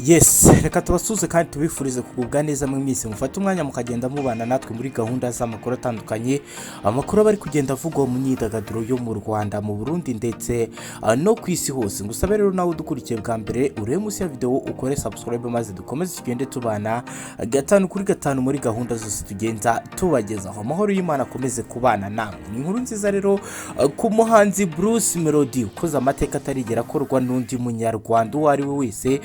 Yes, reka tubasuze kandi tubifurize kugubwa neza mu minsi mufata umwanya mukagenda mubana natwe muri gahunda z'amakuru atandukanye, amakuru bari kugenda avugwa mu myidagaduro yo mu Rwanda, mu Burundi ndetse no ku isi hose. Ngusabe rero nawe udukurikiye bwa mbere urebe munsi ya video ukore subscribe maze dukomeze tugende tubana gatanu kuri gatanu muri gahunda zose tugenda tubagezaho. Amahoro y'Imana akomeze kubana namwe. Ni inkuru nziza rero ku muhanzi Bruce Melody ukoze amateka atarigera akorwa n'undi munyarwanda uwo ari we wese,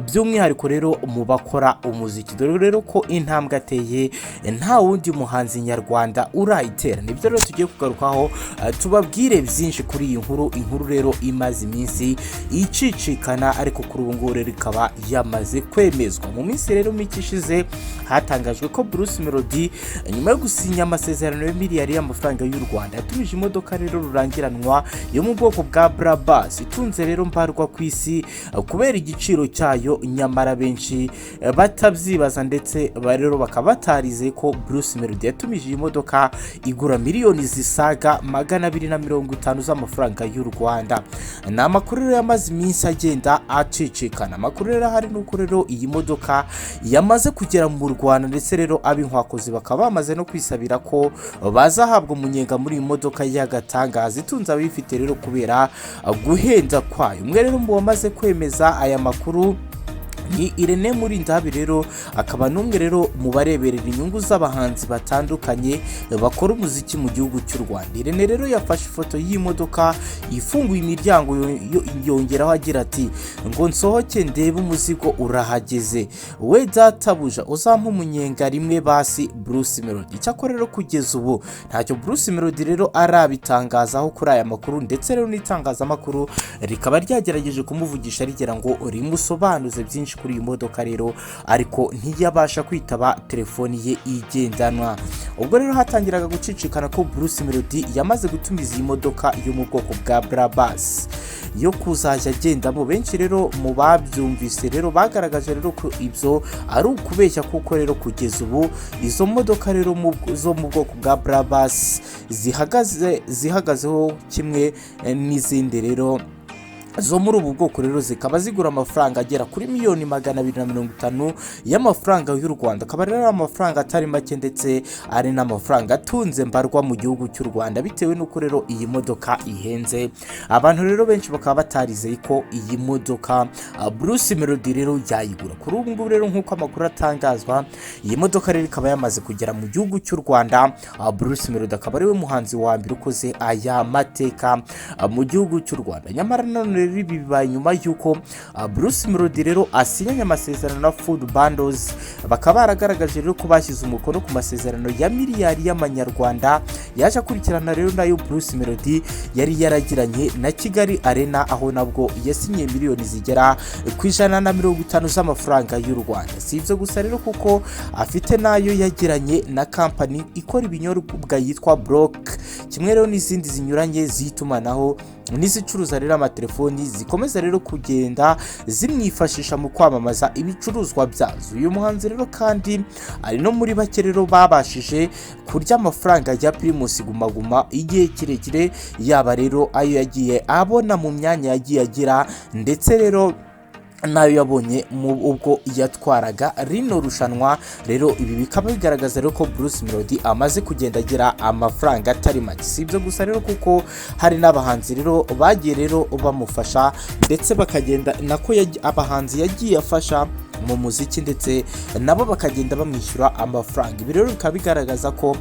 by'umwihariko rero mu bakora umuziki. Dore rero ko intambwe ateye nta wundi muhanzi nyarwanda urayitera. Nibyo rero tugiye kugarukaho tubabwire byinshi kuri iyi inkuru rero imaze iminsi icicikana, ariko kuri ubu ngubu rero ikaba yamaze kwemezwa. Mu minsi rero mike ishize hatangajwe ko Bruce Melody nyuma yo gusinya amasezerano ya miliyari y'amafaranga y'u Rwanda yatumije imodoka rero rurangiranwa yo mu bwoko bwa Brabus itunze rero mbarwa ku isi kubera igiciro cyayo, nyamara benshi batabyibaza ndetse rero bakaba batarize ko Bruce Melody yatumije iyi modoka igura miliyoni zisaga 250 z'amafaranga y'u Rwanda. Ni amakuru rero yamaze iminsi agenda acicikana. Amakuru rero hari nuko rero iyi modoka yamaze kugera mu Rwanda ndetse rero ab'inkwakozi bakaba bamaze no kwisabira ko bazahabwa umunyenga muri iyi modoka y'agatangaza itunze abifite rero kubera guhenda kwayo. Umwe rero mu bamaze kwemeza aya makuru ni Irene Murindahabi, rero akaba n'umwe rero mu bareberera inyungu z'abahanzi batandukanye bakora umuziki mu gihugu cy'u Rwanda. Irene rero yafashe ifoto y'imodoka ifunguye imiryango yongeraho agira ati ngo nsohoke ndebe umuzigo urahageze, we databuja uzampa umunyenga rimwe basi Bruce Melody. Cyakora rero kugeza ubu ntacyo Bruce Melody rero arabitangazaho kuri aya makuru, ndetse rero n'itangazamakuru rikaba ryagerageje kumuvugisha rigera ngo rimusobanuze byinshi kuri iyi modoka rero, ariko ntiyabasha kwitaba telefoni ye igendanwa. Ubwo rero hatangiraga gucicikana ko Bruce Melody yamaze gutumiza iyi modoka yo mu bwoko bwa Brabus yo kuzajya agendamo. Benshi rero mu babyumvise rero bagaragaje rero ko ibyo ari ukubeshya, kuko rero kugeza ubu izo modoka rero zo mu bwoko bwa Brabus zihagazeho kimwe n'izindi rero zo muri ubu bwoko rero zikaba zigura amafaranga agera kuri miliyoni 250 y'amafaranga y'u Rwanda. Akaba rero amafaranga atari make ndetse ari n'amafaranga atunze mbarwa mu gihugu cy'u Rwanda, bitewe n'uko rero iyi modoka ihenze. Abantu rero benshi bakaba batarizeye ko iyi modoka Bruce Melody rero yayigura. Kuri ubu ngubu rero nk'uko amakuru atangazwa, iyi modoka rero ikaba yamaze kugera mu gihugu cy'u Rwanda. Bruce Melody akaba ari we muhanzi wa mbere ukoze aya mateka mu gihugu cy'u Rwanda. Nyamara none ibi bibaye nyuma y'uko Bruce Melody rero asinyanye amasezerano na Food Bundles. Bakaba baragaragaje rero ko bashyize umukono ku masezerano ya miliyari y'amanyarwanda yaje akurikirana rero nayo Bruce Melody yari yaragiranye na Kigali Arena, aho nabwo yasinyiye miliyoni zigera ku 150 z'amafaranga y'u Rwanda. Si ibyo gusa rero kuko afite nayo yagiranye na company ikora ibinyobwa yitwa Block, kimwe rero n'izindi zinyuranye zitumanaho n'izicuruza rero amatelefoni, zikomeza rero kugenda zimwifashisha mu kwamamaza ibicuruzwa byazo. Uyu muhanzi rero kandi ari no muri bake rero babashije kurya amafaranga ya Primus Guma Guma igihe kirekire, yaba rero ayo yagiye abona mu myanya yagiye agira, ndetse rero nayo yabonye mu ubwo yatwaraga rino rushanwa. Rero ibi bikaba bigaragaza rero ko Bruce Melody amaze kugenda agira amafaranga atari make. Si ibyo gusa rero kuko hari n'abahanzi rero bagiye rero bamufasha, ndetse bakagenda nako abahanzi yagiye afasha mu muziki, ndetse nabo bakagenda bamwishyura amafaranga. Ibi rero bikaba bigaragaza ko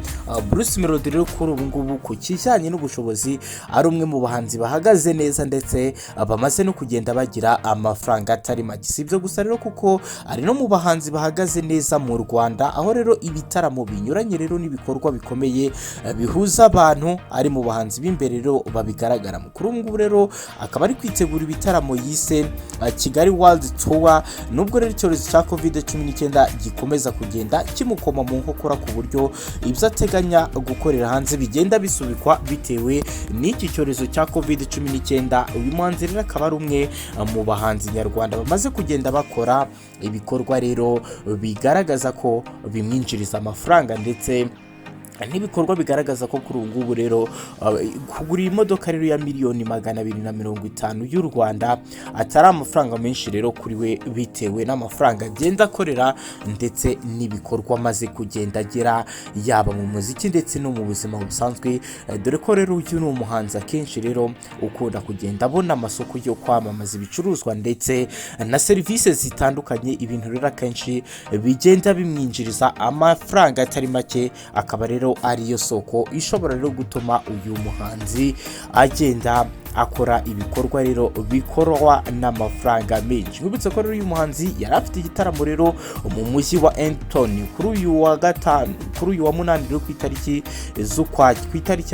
Bruce Melody rero kuri ubu ngubu ku kijyanye n'ubushobozi ari umwe mu bahanzi bahagaze neza, ndetse bamaze no kugenda bagira amafaranga atari make. Si ibyo gusa rero kuko ari no mu bahanzi bahagaze neza mu Rwanda, aho rero ibitaramo binyuranye rero n'ibikorwa bikomeye bihuza abantu ari mu bahanzi b'imbere rero babigaragaramo. Kuri ubu ngubu rero akaba ari kwitegura ibitaramo yise Kigali World Tour, nubwo rero icyorezo cya COVID-19 gikomeza kugenda kimukoma mu nkokora, ku buryo ibyo ateganya gukorera hanze bigenda bisubikwa bitewe n'iki cyorezo cya COVID-19. Uyu muhanzi rero akaba ari umwe mu bahanzi nyarwanda bamaze kugenda bakora ibikorwa rero bigaragaza ko bimwinjiriza amafaranga, ndetse n'ibikorwa bigaragaza ko kuri ubu ngubu rero kugura imodoka rero ya miliyoni 250 y'u Rwanda atari amafaranga menshi rero kuri we, bitewe n'amafaranga agenda akorera ndetse n'ibikorwa amaze kugenda agira yaba mu muziki ndetse no mu buzima busanzwe, dore ko rero uyu ni umuhanzi akenshi rero ukunda kugenda abona amasoko yo kwamamaza ibicuruzwa ndetse na serivisi zitandukanye, ibintu rero akenshi bigenda bimwinjiriza amafaranga atari make, akaba rero ariyo soko ishobora rero gutuma uyu muhanzi agenda akora ibikorwa rero bikorwa n'amafaranga menshi. Nkubitse ko rero uyu muhanzi yari afite igitaramo rero mu mujyi wa Enton kuri uyu wa 8 rero ku itariki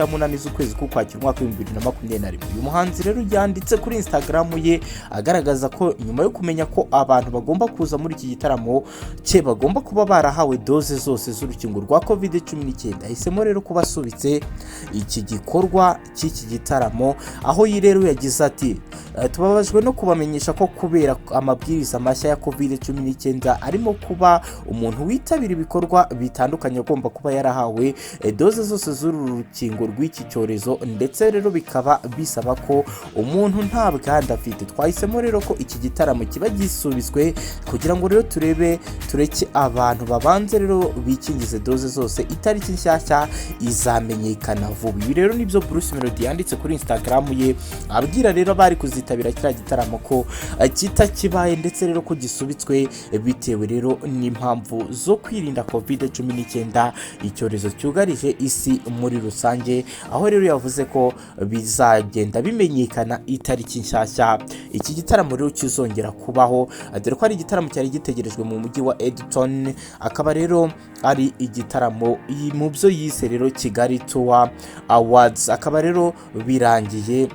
ya 8 z'ukwezi k'Ukwakira umwaka wa 2021. Uyu muhanzi rero yanditse kuri Instagram ye agaragaza ko nyuma yo kumenya ko abantu bagomba kuza muri iki gitaramo cye bagomba kuba barahawe doze zose z'urukingo rwa COVID-19, ahisemo rero kubasubitse iki gikorwa cy'iki gitaramo, aho rero yagize ati tubabajwe no kubamenyesha ko kubera amabwiriza mashya ya COVID-19 arimo kuba umuntu witabira ibikorwa bitandukanye agomba kuba yarahawe doze zose z'uru rukingo rw'iki cyorezo, ndetse rero bikaba bisaba ko umuntu nta bwandu afite. Twahisemo rero ko iki gitaramo kiba gisubizwe kugira ngo rero tureke abantu babanze rero bikingize doze zose, itariki nshyashya izamenyekana vuba. Ibi rero nibyo Bruce Melody yanditse kuri Instagram ye abwira rero bari kuzitabira kiriya gitaramo ko kitakibaye ndetse rero ko gisubitswe bitewe rero n'impamvu zo kwirinda COVID-19, icyorezo cyugarije isi muri rusange, aho rero yavuze ko bizagenda bimenyekana itariki nshyashya iki gitaramo rero kizongera kubaho, dore ko ari igitaramo cyari gitegerejwe mu mujyi wa Edmonton, akaba rero ari igitaramo mu byo yise rero Kigali Tour Awards, akaba rero birangiye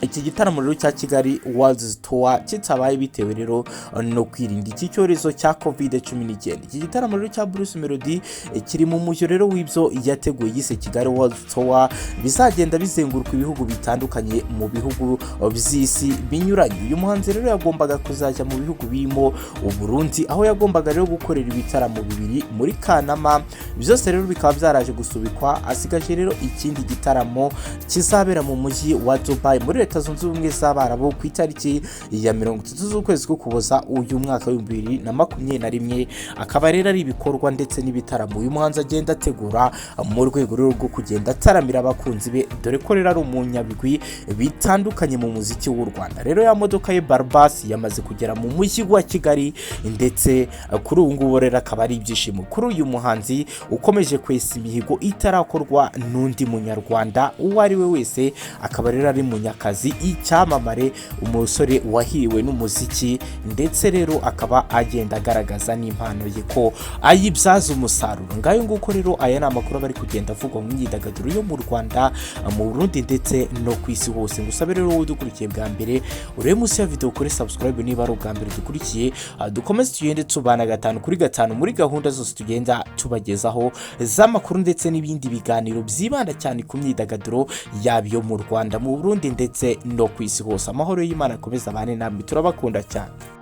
iki gitaramo rero cya Kigali World Tour kitabaye bitewe rero no kwirinda iki cyorezo cya COVID-19. Iki gitaramo rero cya Bruce Melody kiri mu mujyo rero w'ibyo yateguye yise Kigali World Tour, bizagenda bizenguruka ibihugu bitandukanye mu bihugu by'isi binyuranye. Uyu muhanzi rero yagombaga kuzajya mu bihugu birimo Uburundi, aho yagombaga rero gukorera ibitaramo bibiri muri Kanama, byose rero bikaba byaraje gusubikwa, asigaje rero ikindi gitaramo kizabera mu mujyi wa Dubai muri Leta Zunze Ubumwe z'Abarabu ku itariki ya 30 z'ukwezi k'Ukuboza uyu mwaka wa 2021. Akaba rero ari ibikorwa ndetse n'ibitaramo uyu muhanzi agenda ategura mu rwego rwo kugenda ataramira abakunzi be, dore ko rero ari umunyabigwi bitandukanye mu muziki w'u Rwanda. Rero ya modoka ye Barbas yamaze kugera mu mujyi wa Kigali, ndetse kuri ubu ngubu rero akaba ari ibyishimo kuri uyu muhanzi ukomeje kwesa imihigo itarakorwa n'undi munyarwanda uwo ari we wese. Akaba rero ari munyakazi, icyamamare, umusore wahiriwe n'umuziki, ndetse rero akaba agenda agaragaza n'impano ye ko ayibyaza umusaruro. Ngayo nguko rero aya ni amakuru bari kugenda avugwa mu myidagaduro yo mu Rwanda, mu Burundi ndetse no ku isi hose. Ngusabe rero wowe udukurikiye bwa mbere urebe munsi ya video ukore subscribe niba ari ubwa mbere dukurikiye, dukomeze tugende tubana 5 kuri 5 muri gahunda zose tugenda tubagezaho z'amakuru ndetse n'ibindi biganiro byibanda cyane ku myidagaduro yabiyo mu Rwanda, mu Burundi ndetse no ku isi hose. Amahoro y'Imana akomeza abane namwe, turabakunda cyane.